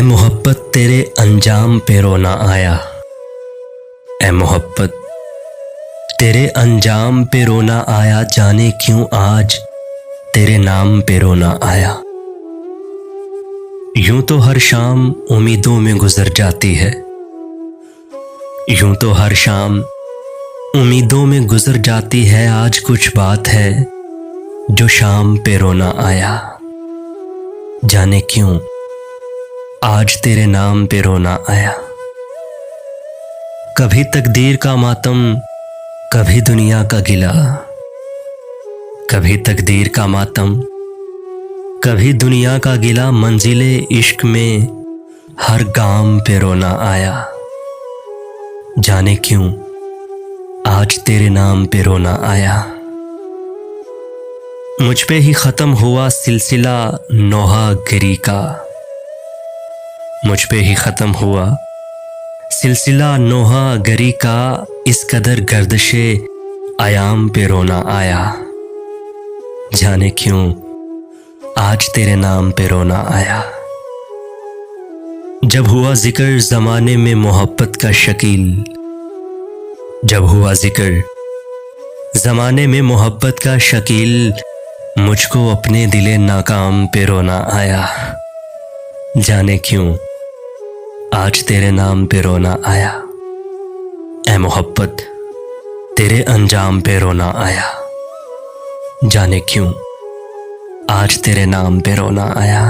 ऐ मोहब्बत तेरे अंजाम पे रोना आया। ऐ मोहब्बत तेरे अंजाम पे रोना आया, जाने क्यों आज तेरे नाम पे रोना आया। यूं तो हर शाम उम्मीदों में गुजर जाती है, यूं तो हर शाम उम्मीदों में गुजर जाती है। आज कुछ बात है जो शाम पे रोना आया, जाने क्यों आज तेरे नाम पे रोना आया। कभी तकदीर का मातम, कभी दुनिया का गिला, कभी तकदीर का मातम, कभी दुनिया का गिला। मंजिले इश्क में हर गाम पे रोना आया, जाने क्यों आज तेरे नाम पे रोना आया। मुझ पे ही खत्म हुआ सिलसिला नोहा गिरी का, मुझ पे ही खत्म हुआ सिलसिला नोहा गरी का। इस कदर गर्दिशे आयाम पे रोना आया, जाने क्यों आज तेरे नाम पे रोना आया। जब हुआ जिक्र जमाने में मोहब्बत का शकील, जब हुआ जिक्र जमाने में मोहब्बत का शकील, मुझको अपने दिले नाकाम पे रोना आया, जाने क्यों आज तेरे नाम पे रोना आया। ऐ मोहब्बत तेरे अंजाम पे रोना आया, जाने क्यों आज तेरे नाम पे रोना आया।